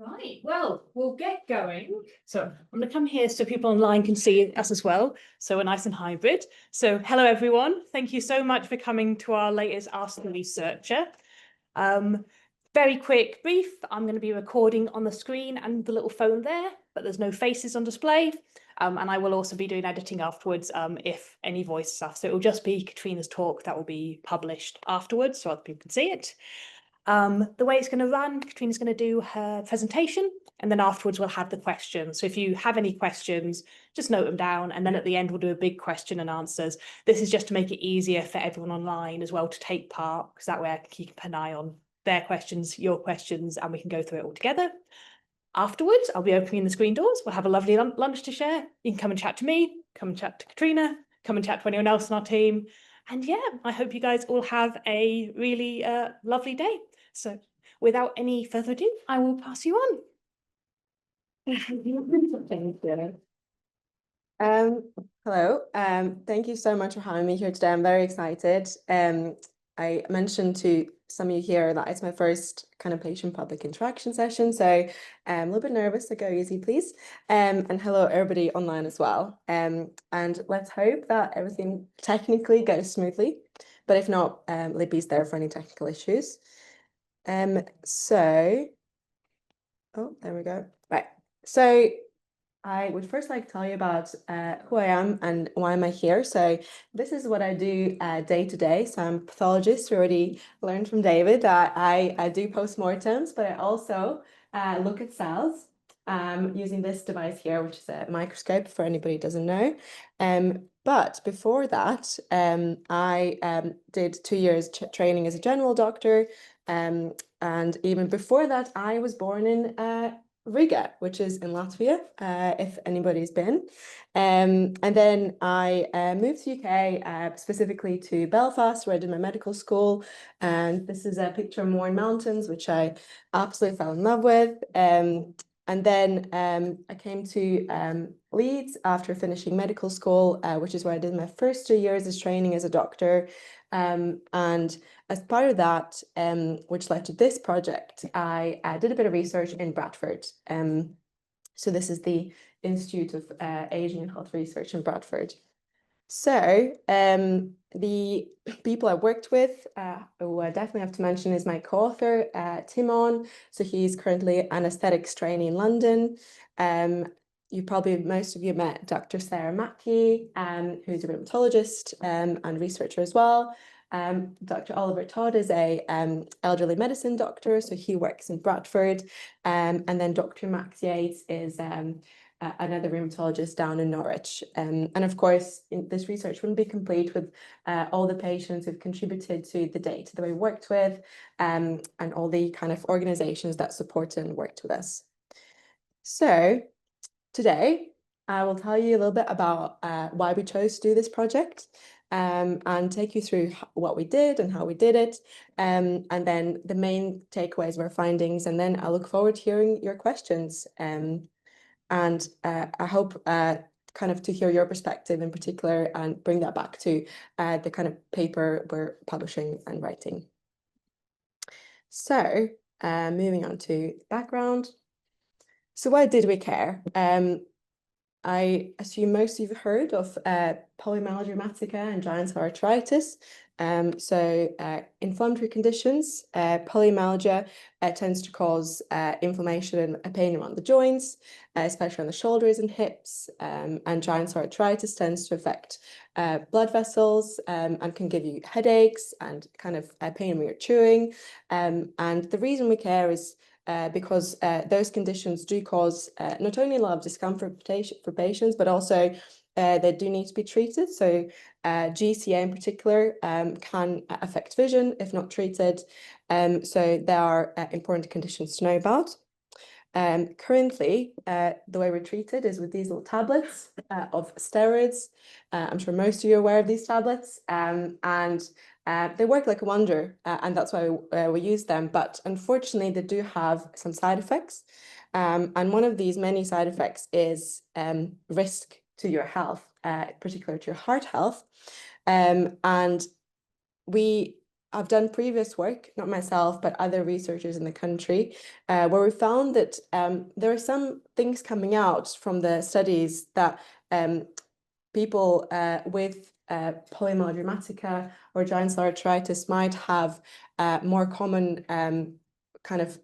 Right, well, we'll get going. So I'm going to come here so people online can see us as well. So we're nice and hybrid. So hello, everyone. Thank you so much for coming to our latest Ask the Researcher. Very quick brief. I'm going to be recording on the screen and the little phone there, but there's no faces on display. And I will also be doing editing afterwards if any voice stuff. So it will just be Katrina's talk that will be published afterwards so other people can see it. The way it's going to run, Katrina's going to do her presentation, and then afterwards we'll have the questions. So if you have any questions, just note them down, and then at the end we'll do a big question and answers. This is just to make it easier for everyone online as well to take part, because that way I can keep an eye on their questions, your questions, and we can go through it all together. Afterwards, I'll be opening the screen doors. We'll have a lovely lunch to share. You can come and chat to me, come and chat to Katrina, come and chat to anyone else on our team. And yeah, I hope you guys all have a really lovely day. So without any further ado, I will pass you on. Thank you. Hello. Thank you so much for having me here today. I'm very excited. I mentioned to some of you here that it's my first kind of patient public interaction session, so I'm a little bit nervous, so go easy, please. And hello, everybody online as well. And let's hope that everything technically goes smoothly, but if not, Libby's there for any technical issues. Oh, there we go. Right. So I would first like to tell you about who I am and why am I here. So this is what I do day to day. So I'm a pathologist. We already learned from David that I do postmortems, but I also look at cells using this device here, which is a microscope for anybody who doesn't know. But before that, I did 2 years training as a general doctor. And even before that, I was born in Riga, which is in Latvia, if anybody's been. And then I moved to UK, specifically to Belfast, where I did my medical school. And this is a picture of Mourne Mountains, which I absolutely fell in love with. And then I came to Leeds after finishing medical school, which is where I did my first 2 years as training as a doctor. And as part of that, which led to this project, I did a bit of research in Bradford. So this is the Institute of Aging and Health Research in Bradford. So the people I worked with, who I definitely have to mention, is my co-author, Timon. So he's currently an aesthetics trainee in London. Most of you met Dr. Sarah Mackey, who's a rheumatologist and researcher as well. Dr. Oliver Todd is a elderly medicine doctor, so he works in Bradford. And then Dr. Max Yates is another rheumatologist down in Norwich. And of course, this research wouldn't be complete with all the patients who've contributed to the data that we worked with, and all the kind of organizations that supported and worked with us. So today, I will tell you a little bit about why we chose to do this project, and take you through what we did and how we did it, and then the main takeaways of our findings, and then I look forward to hearing your questions. And I hope kind of to hear your perspective in particular and bring that back to the kind of paper we're publishing and writing. So moving on to background. So why did we care? I assume most of you have heard of Polymyalgia Rheumatica and Giant Cell Arteritis. Inflammatory conditions, polymyalgia tends to cause inflammation and pain around the joints, especially on the shoulders and hips. And Giant Cell Arteritis tends to affect blood vessels and can give you headaches and kind of pain when you're chewing. And the reason we care is because those conditions do cause not only a lot of discomfort for patients, but also they do need to be treated. So GCA in particular can affect vision if not treated. So there are important conditions to know about. Currently, the way we're treated is with these little tablets of steroids. I'm sure most of you are aware of these tablets, and they work like a wonder, and that's why we use them. But unfortunately, they do have some side effects, and one of these many side effects is risk to your health, particularly to your heart health. And we I've done previous work, not myself, but other researchers in the country, where we found that there are some things coming out from the studies that people with polymyalgia rheumatica or giant cell arteritis might have more common kind of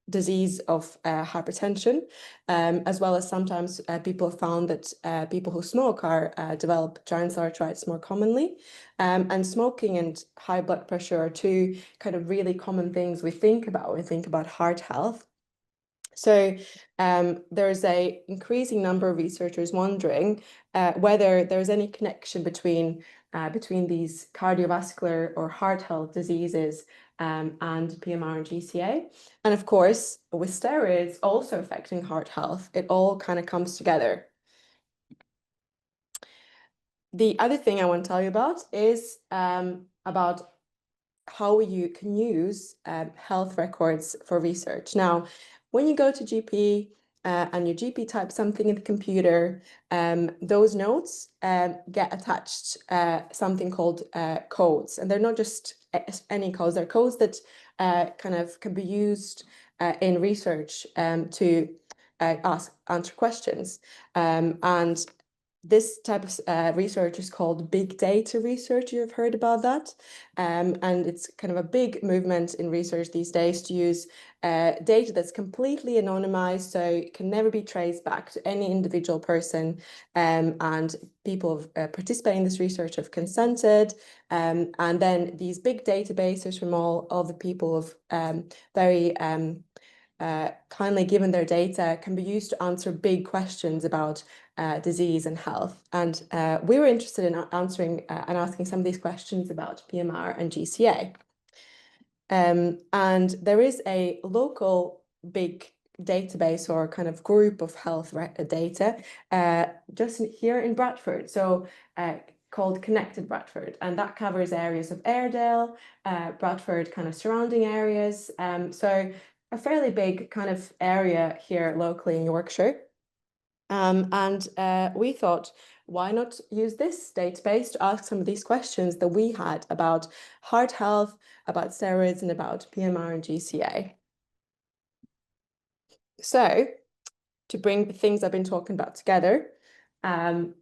disease of hypertension, as well as sometimes people have found that people who smoke are develop giant cell arteritis more commonly. And smoking and high blood pressure are two kind of really common things we think about when we think about heart health. So there's an increasing number of researchers wondering whether there's any connection between these cardiovascular or heart health diseases and PMR and GCA. And of course, with steroids also affecting heart health, it all kind of comes together. The other thing I want to tell you about is about how you can use health records for research. Now, when you go to GP and your GP types something in the computer, those notes get attached something called codes. And they're not just any codes, they're codes that kind of can be used in research to answer questions. And this type of research is called big data research. You've heard about that. And it's kind of a big movement in research these days to use data that's completely anonymized, so it can never be traced back to any individual person. And people participating in this research have consented. And then these big databases from all the people have very kindly given their data can be used to answer big questions about disease and health. And we were interested in answering and asking some of these questions about PMR and GCA. And there is a local big database or kind of group of health data just here in Bradford. So called Connected Bradford, and that covers areas of Airedale, Bradford kind of surrounding areas. So a fairly big kind of area here locally in Yorkshire. And we thought, why not use this database to ask some of these questions that we had about heart health, about steroids, and about PMR and GCA. So to bring the things I've been talking about together,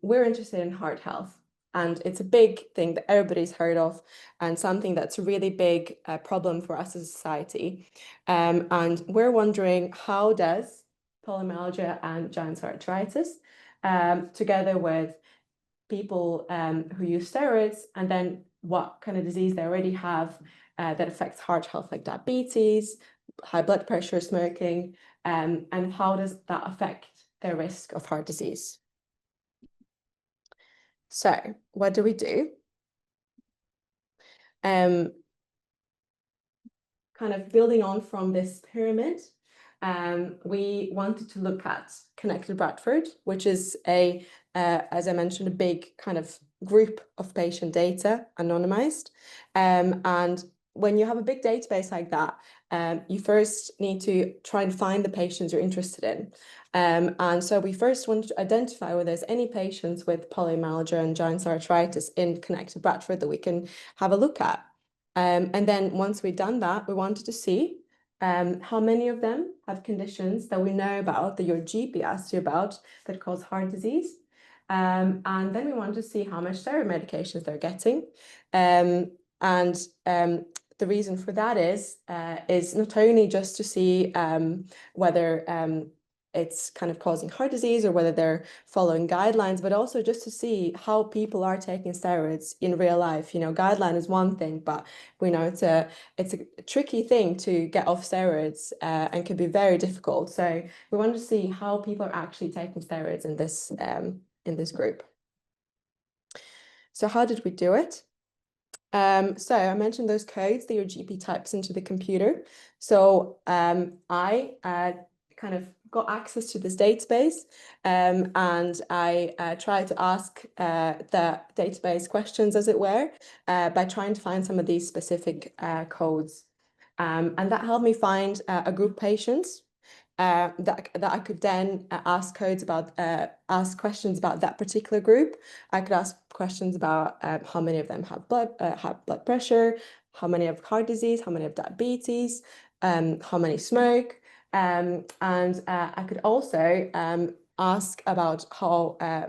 we're interested in heart health. And it's a big thing that everybody's heard of, and something that's a really big problem for us as a society. And we're wondering, how does polymyalgia and giant cell arteritis, together with people who use steroids, and then what kind of disease they already have that affects heart health, like diabetes, high blood pressure, smoking, and how does that affect their risk of heart disease? So what do we do? Kind of building on from this pyramid, we wanted to look at Connected Bradford, which is as I mentioned, a big kind of group of patient data, anonymized. And when you have a big database like that, you first need to try and find the patients you're interested in. And so we first wanted to identify whether there's any patients with polymyalgia and giant cell arteritis in Connected Bradford that we can have a look at. And then once we'd done that, we wanted to see how many of them have conditions that we know about, that your GP asked you about, that cause heart disease. And then we wanted to see how much steroid medications they're getting. The reason for that is not only just to see whether it's kind of causing heart disease or whether they're following guidelines, but also just to see how people are taking steroids in real life. You know, guideline is one thing, but we know it's a tricky thing to get off steroids and can be very difficult. So we wanted to see how people are actually taking steroids in this group. So how did we do it? So I mentioned those codes that your GP types into the computer. So I kind of got access to this database, and I tried to ask the database questions, as it were, by trying to find some of these specific codes. And that helped me find a group of patients that I could then ask questions about that particular group. I could ask questions about how many of them have blood pressure, how many have heart disease, how many have diabetes, how many smoke. And I could also ask about how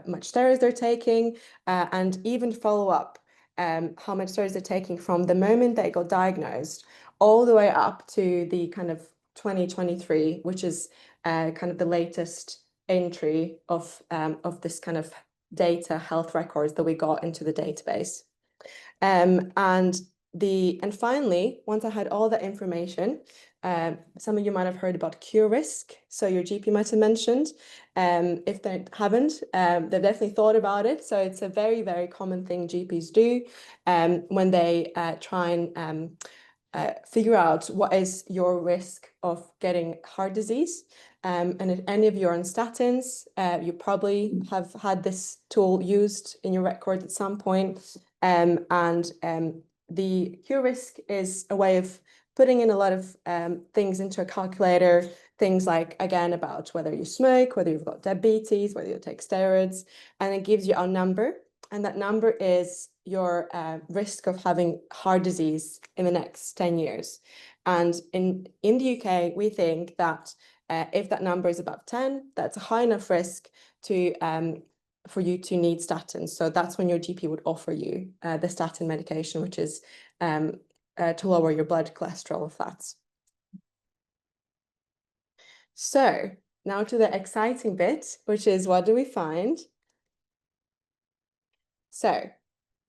much steroids they're taking, and even follow up how much steroids they're taking from the moment they got diagnosed all the way up to the kind of 2023, which is kind of the latest entry of this kind of data health records that we got into the database. And finally, once I had all that information, some of you might have heard about cure risk. So your GP might have mentioned. If they haven't, they've definitely thought about it. So it's a very, very common thing GPs do when they try and figure out what is your risk of getting heart disease. And if any of you are on statins, you probably have had this tool used in your record at some point. The cure risk is a way of putting in a lot of things into a calculator, things like, again, about whether you smoke, whether you've got diabetes, whether you take steroids, and it gives you a number. And that number is your risk of having heart disease in the next 10 years. And in the UK, we think that if that number is above 10, that's a high enough risk to for you to need statins. So that's when your GP would offer you the statin medication, which is to lower your blood cholesterol or fats. So now to the exciting bit, which is what do we find? So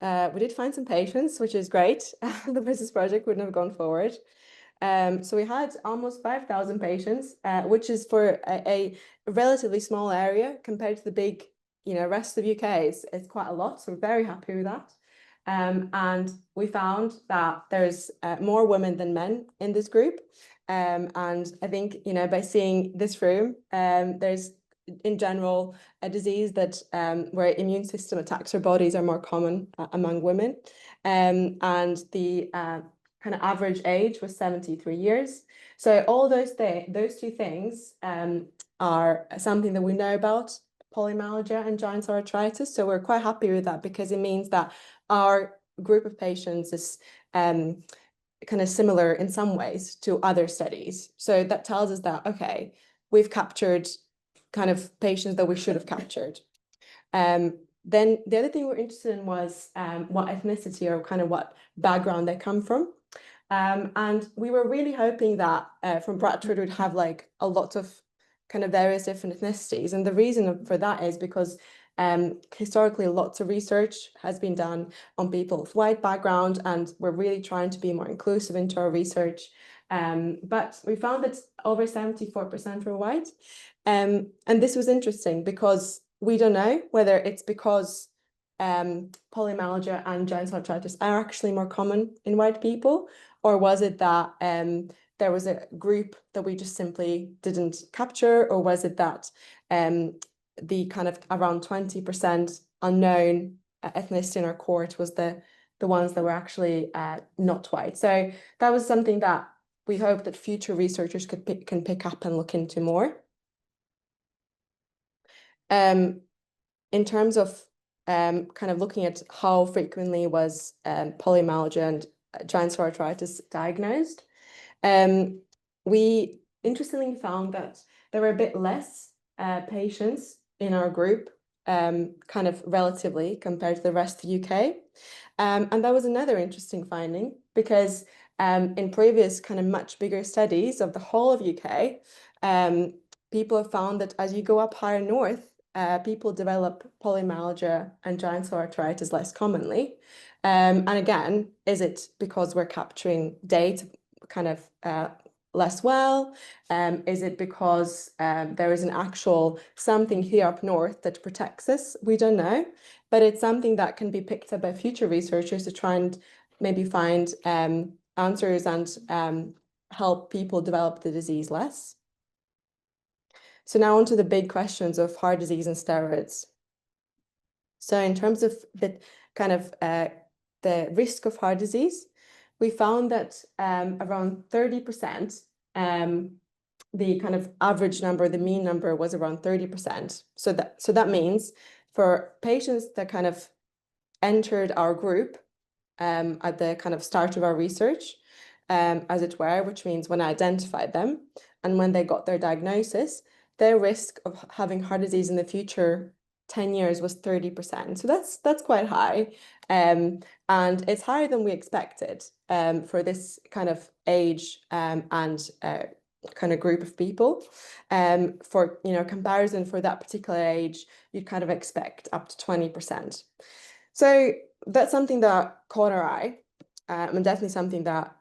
we did find some patients, which is great. The business project wouldn't have gone forward. So we had almost 5,000 patients, which is for a relatively small area compared to the big, rest of the UK. It's quite a lot. So we're very happy with that. And we found that there's more women than men in this group. And I think, by seeing this room, there's in general a disease that where immune system attacks our bodies are more common among women. And the kind of average age was 73 years. So all those two things are something that we know about polymyalgia and Giant Cell Arteritis. So we're quite happy with that because it means that our group of patients is kind of similar in some ways to other studies. So that tells us that, okay, we've captured kind of patients that we should have captured. Then the other thing we're interested in was what ethnicity or kind of what background they come from. And we were really hoping that from Bradford would have like a lot of kind of various different ethnicities. And the reason for that is because historically lots of research has been done on people with white background, and we're really trying to be more inclusive into our research. But we found that over 74% were white. And this was interesting because we don't know whether it's because polymyalgia and giant cell arteritis are actually more common in white people, or was it that there was a group that we just simply didn't capture, or was it that the kind of around 20% unknown ethnicity in our cohort was the ones that were actually not white. So that was something that we hope that future researchers can pick up and look into more. In terms of kind of looking at how frequently was polymyalgia and giant cell arteritis diagnosed, we interestingly found that there were a bit less patients in our group, kind of relatively compared to the rest of the UK. And that was another interesting finding because in previous kind of much bigger studies of the whole of UK, people have found that as you go up higher north, people develop polymyalgia and giant cell arteritis less commonly. And again, is it because we're capturing data kind of less well? Is it because there is an actual something here up north that protects us? We don't know, but it's something that can be picked up by future researchers to try and maybe find answers and help people develop the disease less. So now on to the big questions of heart disease and steroids. So in terms of the kind of the risk of heart disease, we found that around 30%, the kind of average number, the mean number was around 30%. So that means for patients that kind of entered our group at the kind of start of our research, as it were, which means when I identified them and when they got their diagnosis, their risk of having heart disease in the future 10 years was 30%. So that's quite high. And it's higher than we expected for this kind of age and kind of group of people. For comparison for that particular age, you'd kind of expect up to 20%. So that's something that caught our eye, and definitely something that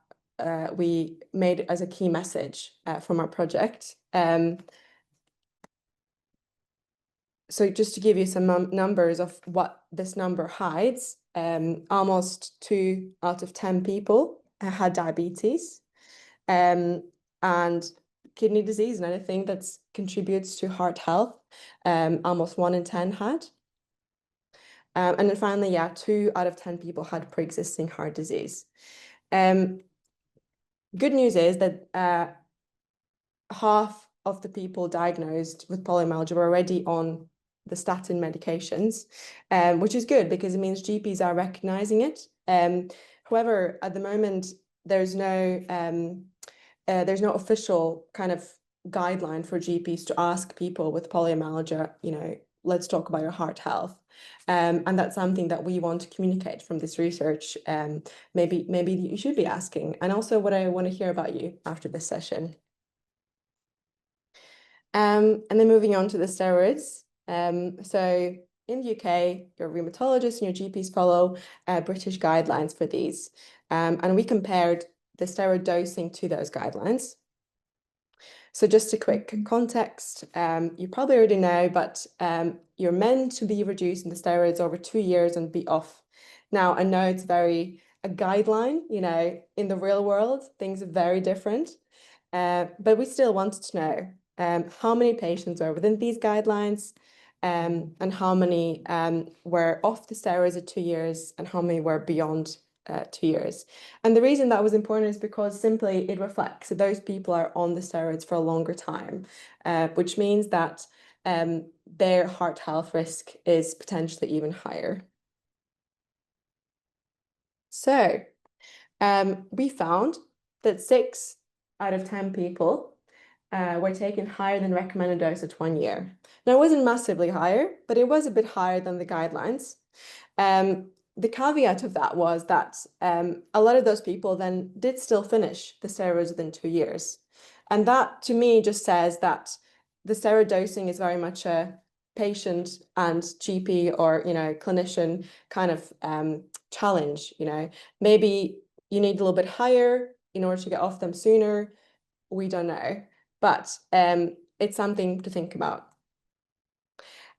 we made as a key message from our project. So just to give you some numbers of what this number hides, almost 2 out of 10 people had diabetes, and kidney disease, another thing that contributes to heart health. Almost 1 in 10 had. And then finally, 2 out of 10 people had pre-existing heart disease. Good news is that half of the people diagnosed with polymyalgia were already on the statin medications, which is good because it means GPs are recognizing it. However, at the moment, there's no official kind of guideline for GPs to ask people with polymyalgia, let's talk about your heart health. And that's something that we want to communicate from this research. Maybe you should be asking. And also what I want to hear about you after this session. And then moving on to the steroids. So in the UK, your rheumatologists and your GPs follow British guidelines for these. And we compared the steroid dosing to those guidelines. So just a quick context, you probably already know, but you're meant to be reducing the steroids over 2 years and be off. Now, I know it's a guideline, in the real world, things are very different, but we still wanted to know how many patients are within these guidelines, and how many were off the steroids at 2 years and how many were beyond 2 years. And the reason that was important is because simply it reflects that those people are on the steroids for a longer time, which means that their heart health risk is potentially even higher. So we found that 6 out of 10 people were taking higher than recommended dose at 1 year. Now, it wasn't massively higher, but it was a bit higher than the guidelines. The caveat of that was that a lot of those people then did still finish the steroids within 2 years. And that, to me, just says that the steroid dosing is very much a patient and GP or, clinician kind of challenge, Maybe you need a little bit higher in order to get off them sooner. We don't know. But it's something to think about.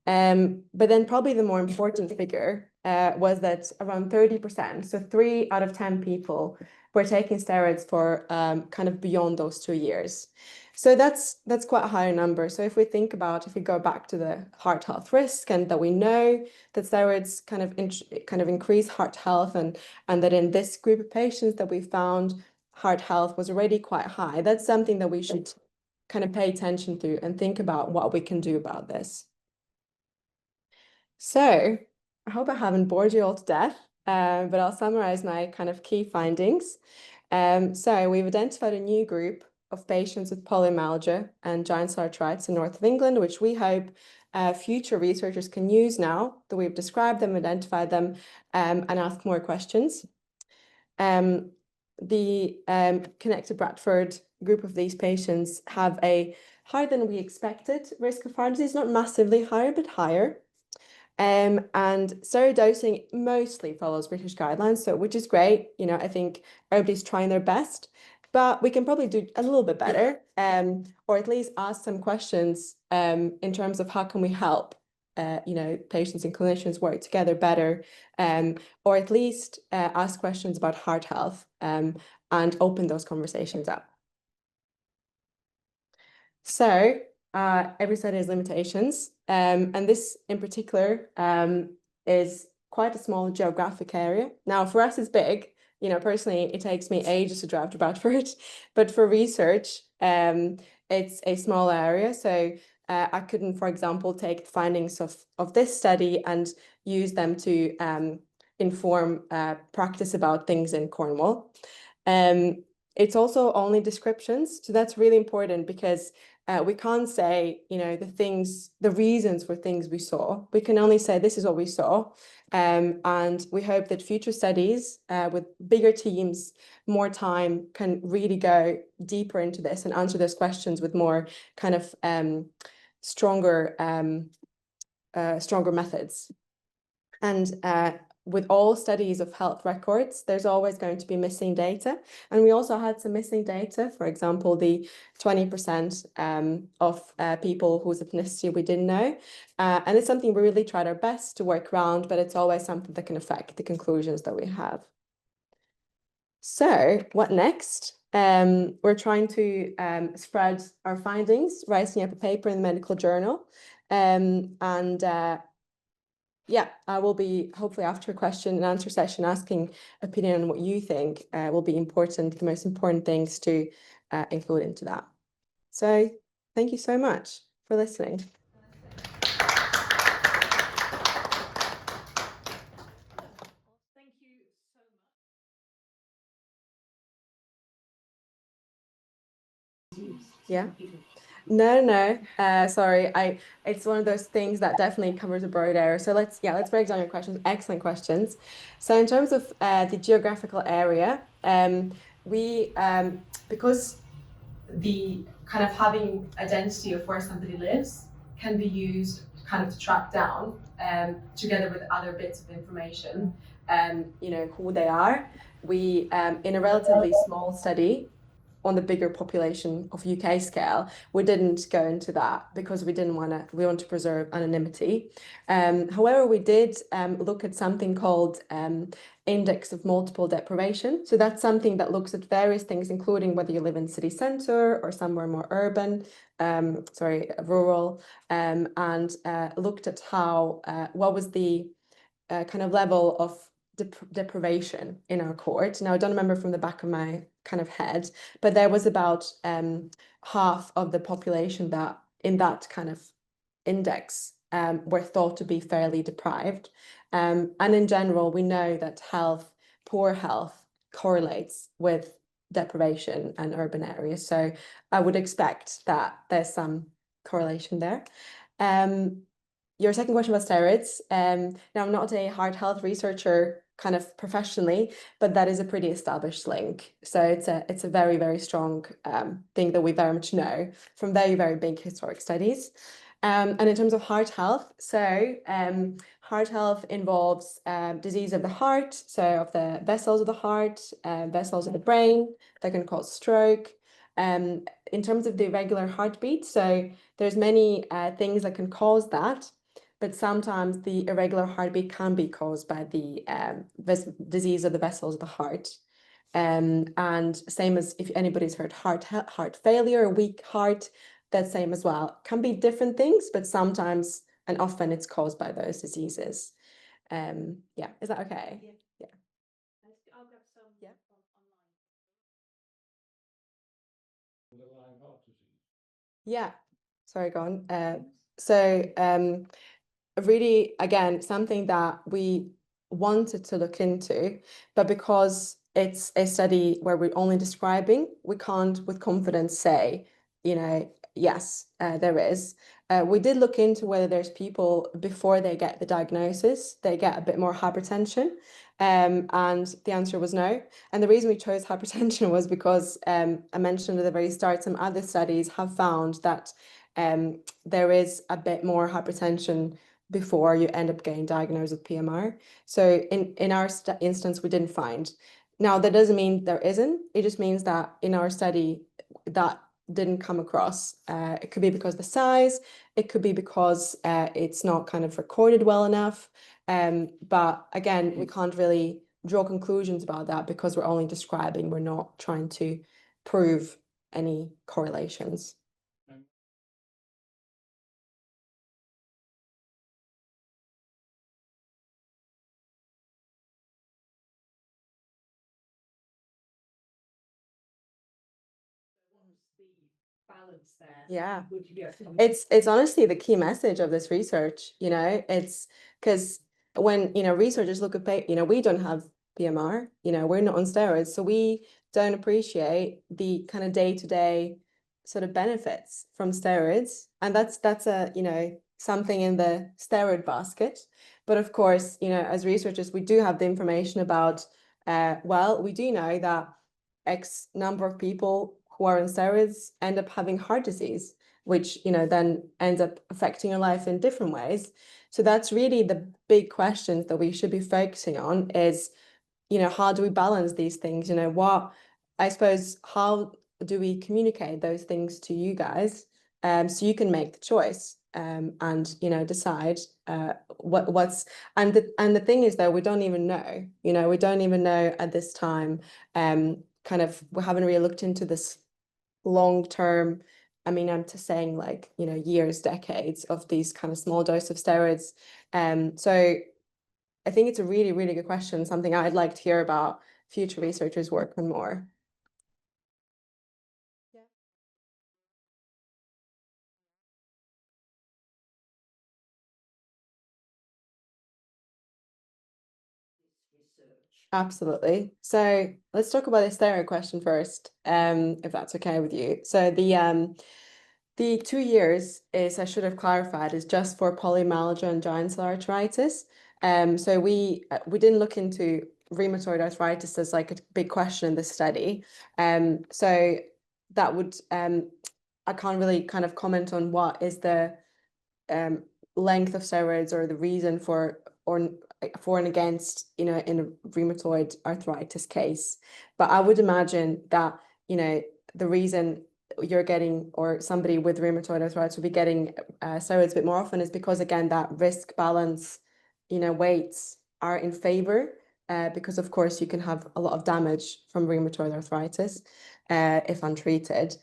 But then probably the more important figure was that around 30%, so 3 out of 10 people were taking steroids for kind of beyond those 2 years. So that's quite a higher number. So if we go back to the heart health risk, and that we know that steroids kind of increase heart health, and that in this group of patients that we found heart health was already quite high, that's something that we should kind of pay attention to and think about what we can do about this. So I hope I haven't bored you all to death, but I'll summarize my kind of key findings. So we've identified a new group of patients with polymyalgia and giant cell arteritis in north of England, which we hope future researchers can use now that we've described them, identified them, and ask more questions. The connected Bradford group of these patients have a higher than we expected risk of heart disease, not massively higher, but higher. And steroid dosing mostly follows British guidelines, so which is great. I think everybody's trying their best, but we can probably do a little bit better, or at least ask some questions in terms of how can we help patients and clinicians work together better, or at least ask questions about heart health and open those conversations up. So every study has limitations, and this in particular is quite a small geographic area. Now, for us, it's big. Personally, it takes me ages to drive to Bradford, but for research, it's a small area. So I couldn't, for example, take the findings of this study and use them to inform practice about things in Cornwall. It's also only descriptions, so that's really important because we can't say, the reasons for things we saw. We can only say this is what we saw. And we hope that future studies with bigger teams, more time, can really go deeper into this and answer those questions with more kind of stronger methods. And with all studies of health records, there's always going to be missing data. And we also had some missing data, for example, the 20% of people whose ethnicity we didn't know. And it's something we really tried our best to work around, but it's always something that can affect the conclusions that we have. So what next? We're trying to spread our findings, writing up a paper in the medical journal. Yeah, I will be hopefully after a question and answer session asking opinion on what you think will be important, the most important things to include into that. So thank you so much for listening. Thank you so much. Yeah. No, sorry. It's one of those things that definitely covers a broad area. So let's break down your questions. Excellent questions. So in terms of the geographical area, we because the kind of having identity of where somebody lives can be used kind of to track down together with other bits of information, who they are. We in a relatively small study on the bigger population of UK scale, we didn't go into that because we want to preserve anonymity. However, we did look at something called index of multiple deprivation. So that's something that looks at various things, including whether you live in city centre or somewhere more urban, rural, and looked at how what was the kind of level of deprivation in our court. Now, I don't remember from the back of my kind of head, but there was about half of the population that in that kind of index were thought to be fairly deprived. And in general, we know that poor health correlates with deprivation and urban areas. So I would expect that there's some correlation there. Your second question about steroids. Now, I'm not a heart health researcher kind of professionally, but that is a pretty established link. So it's a very, very strong thing that we very much know from very, very big historic studies. And in terms of heart health, so heart health involves disease of the heart, so of the vessels of the heart, vessels of the brain that can cause stroke. In terms of the irregular heartbeat, so there's many things that can cause that. But sometimes the irregular heartbeat can be caused by the disease of the vessels of the heart. And same as if anybody's heard heart failure, weak heart, that's same as well. Can be different things, but sometimes and often it's caused by those diseases. Yeah, is that okay? Yeah. I'll grab some online. Underlying heart disease. Yeah. Sorry, go on. So really, again, something that we wanted to look into, but because it's a study where we're only describing, we can't with confidence say, yes, there is. We did look into whether there's people before they get the diagnosis, they get a bit more hypertension. And the answer was no. And the reason we chose hypertension was because I mentioned at the very start, some other studies have found that there is a bit more hypertension before you end up getting diagnosed with PMR. So in our instance, we didn't find. Now, that doesn't mean there isn't. It just means that in our study, that didn't come across. It could be because the size, it could be because it's not kind of recorded well enough. But again, we can't really draw conclusions about that because we're only describing, we're not trying to prove any correlations. Balance there. Yeah. Would you be able to It's honestly the key message of this research, it's because when, researchers look at, we don't have PMR, we're not on steroids, so we don't appreciate the kind of day-to-day sort of benefits from steroids. And that's a, something in the steroid basket. But of course, as researchers, we do have the information about, well, we do know that X number of people who are on steroids end up having heart disease, which, then ends up affecting your life in different ways. So that's really the big questions that we should be focusing on is, how do we balance these things? I suppose, how do we communicate those things to you guys, so you can make the choice, and decide what's and the thing is, though, we don't even know, we don't even know at this time, kind of, we haven't really looked into this long term. I mean, I'm just saying, like, years, decades of these kind of small dose of steroids. So I think it's a really, really good question, something I'd like to hear about future researchers work on more. Absolutely. So let's talk about the steroid question first, if that's okay with you. So the 2 years is, I should have clarified, is just for polymyalgia and giant cell arteritis. So we didn't look into rheumatoid arthritis as like a big question in this study. So that would I can't really kind of comment on what is the length of steroids or the reason for and against, in a rheumatoid arthritis case. But I would imagine that, the reason you're getting, or somebody with rheumatoid arthritis will be getting steroids a bit more often, is because, again, that risk balance, weights are in favor, because of course you can have a lot of damage from rheumatoid arthritis if untreated.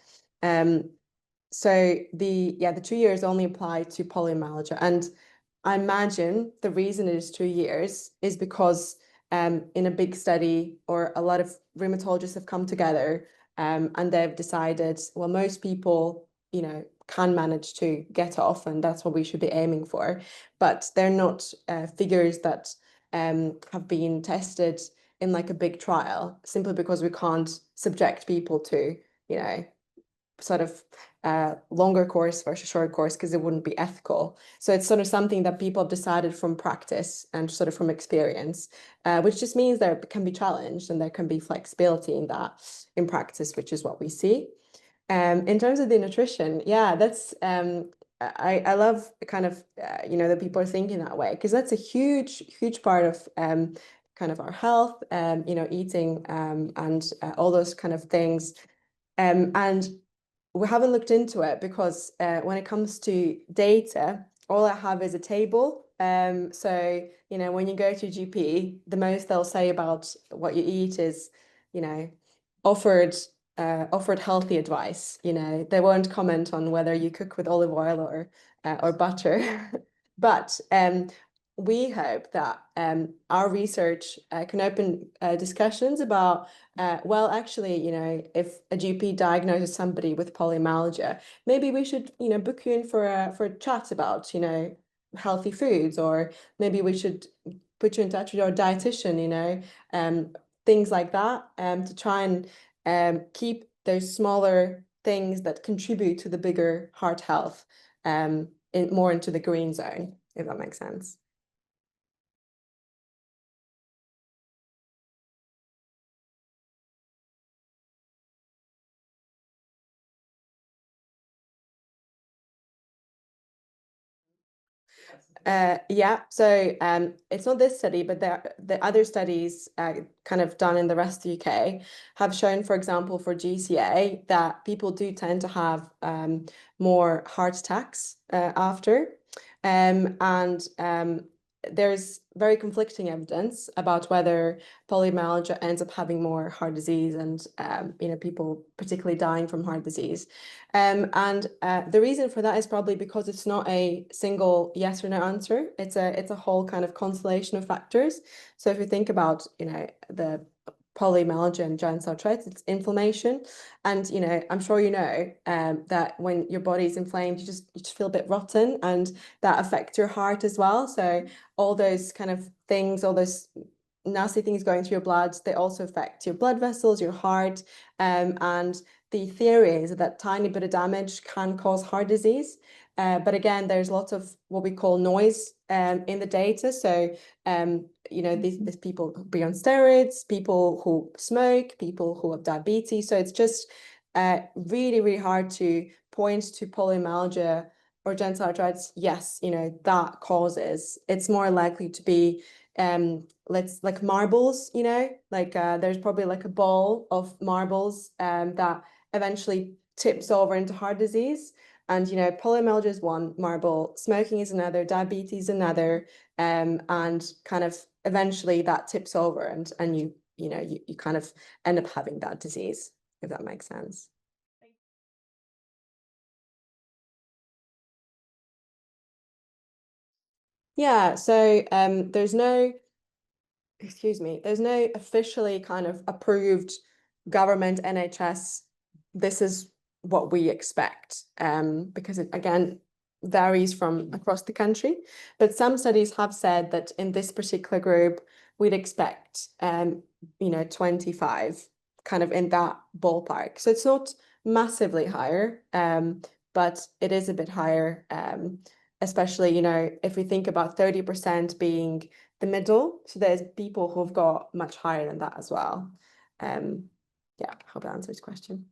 So the 2 years only apply to polymyalgia, and I imagine the reason it is 2 years is because in a big study, or a lot of rheumatologists have come together, and they've decided, well, most people, can manage to get off, and that's what we should be aiming for. But they're not figures that have been tested in like a big trial, simply because we can't subject people to, sort of longer course versus short course, because it wouldn't be ethical. So it's sort of something that people have decided from practice and sort of from experience, which just means there can be challenged and there can be flexibility in that in practice, which is what we see. In terms of the nutrition, yeah, that's I love kind of that people are thinking that way, because that's a huge part of kind of our health, eating, and all those kind of things, and we haven't looked into it because when it comes to data, all I have is a table. So, when you go to GP, the most they'll say about what you eat is, offered healthy advice. They won't comment on whether you cook with olive oil or butter. But we hope that our research can open discussions about, well, actually, if a GP diagnoses somebody with polymyalgia, maybe we should, book you in for a chat about, healthy foods, or maybe we should put you in touch with your dietitian, things like that, to try and keep those smaller things that contribute to the bigger heart health more into the green zone, if that makes sense. Yeah, so it's not this study, but the other studies kind of done in the rest of the UK have shown, for example, for GCA, that people do tend to have more heart attacks after. And there's very conflicting evidence about whether polymyalgia ends up having more heart disease and people particularly dying from heart disease. And the reason for that is probably because it's not a single yes or no answer. It's a whole kind of constellation of factors. So if you think about, the polymyalgia and giant cell arteritis, it's inflammation. And, you know, I'm sure you know that when your body is inflamed, you just feel a bit rotten, and that affects your heart as well. So all those kind of things, all those nasty things going through your blood, they also affect your blood vessels, your heart. And the theory is that tiny bit of damage can cause heart disease. But again, there's lots of what we call noise in the data. So, you know, these people who be on steroids, people who smoke, people who have diabetes. So it's just really, really hard to point to polymyalgia or giant cell arteritis. Yes, you know, that causes, it's more likely to be like marbles, you know, like there's probably like a ball of marbles that eventually tips over into heart disease. And, you know, polymyalgia is one marble, smoking is another, diabetes another, and kind of eventually that tips over, and you know, you kind of end up having that disease, if that makes sense. Yeah, so there's no officially kind of approved government NHS, this is what we expect, because it again varies from across the country. But some studies have said that in this particular group, we'd expect you know, 25, kind of in that ballpark. So it's not massively higher, but it is a bit higher, especially, you know, if we think about 30% being the middle. So there's people who've got much higher than that as well. Yeah, I hope that answers the question.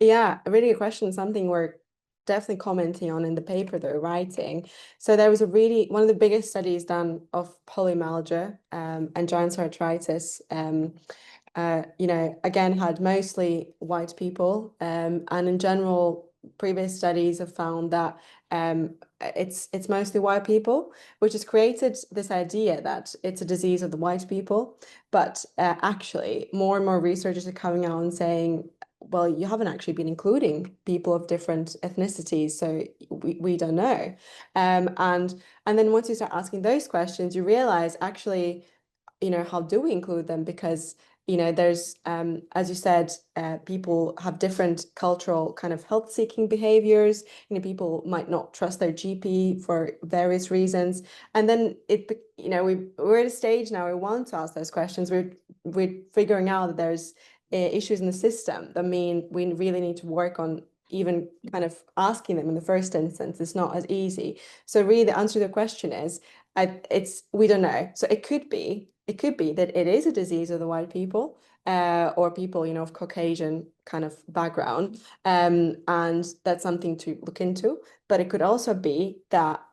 Yeah, a really good question. Something we're definitely commenting on in the paper that we're writing. So there was one of the biggest studies done of polymyalgia and giant cell arteritis. You know, again, had mostly white people, and in general, previous studies have found that it's mostly white people, which has created this idea that it's a disease of the white people. But actually, more and more researchers are coming out and saying, well, you haven't actually been including people of different ethnicities, so we don't know. And then once you start asking those questions, you realize actually, you know, how do we include them? Because, you know, there's, as you said, people have different cultural kind of health seeking behaviors. You know, people might not trust their GP for various reasons. And then you know, we're at a stage now, we want to ask those questions. We're figuring out that there's issues in the system that mean we really need to work on even kind of asking them in the first instance. It's not as easy. So really the answer to the question is, we don't know. So it could be that it is a disease of the white people, or people, you know, of Caucasian kind of background, and that's something to look into. But it could also be that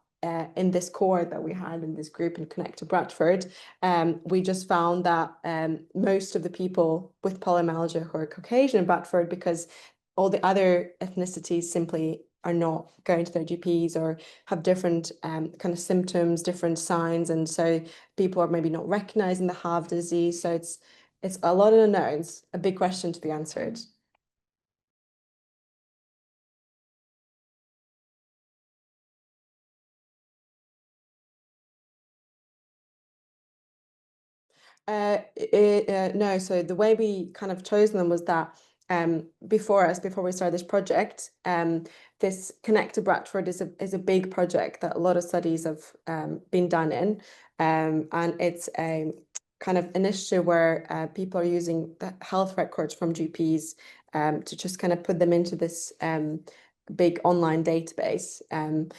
in this cohort that we had in this group in Connect to Bradford, we just found that most of the people with polymyalgia who are Caucasian in Bradford, because all the other ethnicities simply are not going to their GPs or have different kind of symptoms, different signs, and so people are maybe not recognizing the have disease. So it's a lot of unknowns, a big question to be answered. No, so the way we kind of chose them was that before we started this project, this Connect to Bradford is a big project that a lot of studies have been done in, and it's a kind of initiative where people are using the health records from GPs to just kind of put them into this big online database, and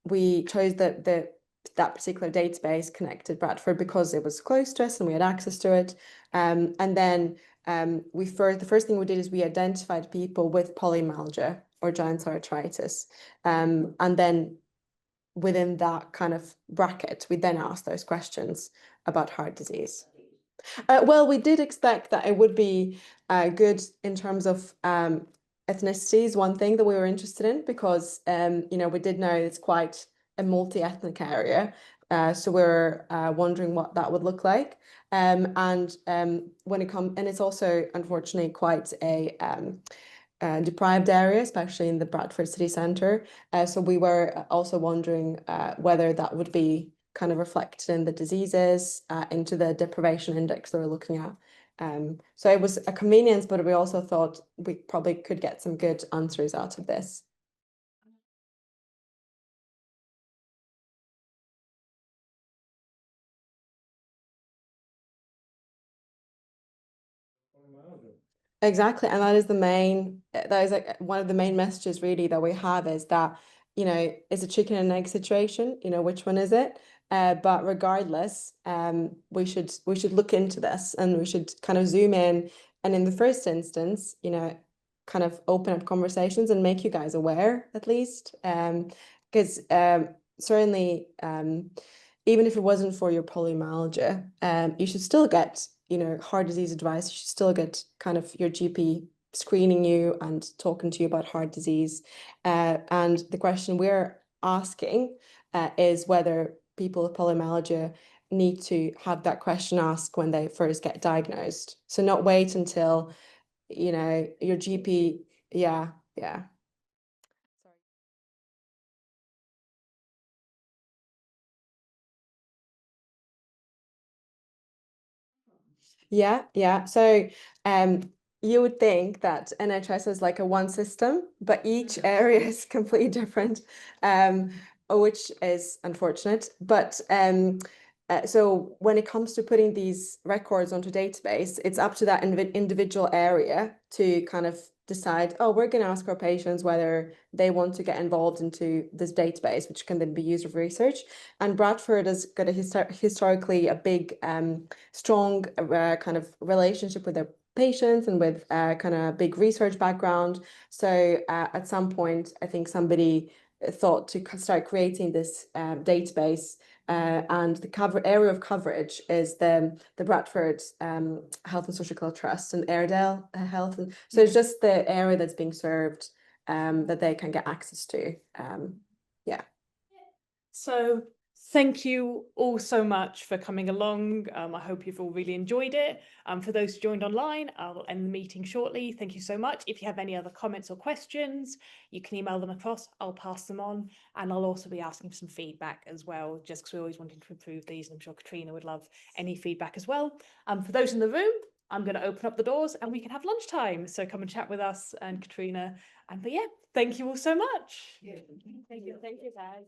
we chose that particular database, Connected Bradford, because it was close to us and we had access to it. And then the first thing we did is we identified people with polymyalgia or giant cell arteritis. And then within that kind of bracket, we then asked those questions about heart disease. Well, we did expect that it would be good in terms of ethnicities, one thing that we were interested in, because you know, we did know it's quite a multi-ethnic area. So we're wondering what that would look like. And when it comes, and it's also unfortunately quite a deprived area, especially in the Bradford city centre. So we were also wondering whether that would be kind of reflected in the diseases, into the deprivation index that we're looking at. So it was a convenience, but we also thought we probably could get some good answers out of this. Exactly, and that is like one of the main messages really that we have, is that, you know, it's a chicken and egg situation, you know, which one is it? But regardless, we should look into this, and we should kind of zoom in, and in the first instance, you know, kind of open up conversations and make you guys aware at least, because certainly, even if it wasn't for your polymyalgia, you should still get, you know, heart disease advice. You should still get kind of your GP screening you and talking to you about heart disease. And the question we're asking is whether people with polymyalgia need to have that question asked when they first get diagnosed. So not wait until, you know, your GP, yeah. Yeah. So you would think that NHS is like a one system, but each area is completely different, which is unfortunate. But so when it comes to putting these records onto database, it's up to that individual area to kind of decide, oh, we're going to ask our patients whether they want to get involved into this database, which can then be used for research. And Bradford has got a historically a big, strong kind of relationship with their patients and with kind of big research background. So at some point, I think somebody thought to start creating this database. And the area of coverage is the Bradford Health and Social Care Trust and Airedale Health. And so it's just the area that's being served that they can get access to. Yeah. So thank you all so much for coming along. I hope you've all really enjoyed it. For those who joined online, I'll end the meeting shortly. Thank you so much. If you have any other comments or questions, you can email them across. I'll pass them on, and I'll also be asking for some feedback as well, just because we always wanted to improve these, and I'm sure Katrina would love any feedback as well. For those in the room, I'm going to open up the doors and we can have lunchtime. So come and chat with us and Katrina. But yeah, thank you all so much. Thank you, guys.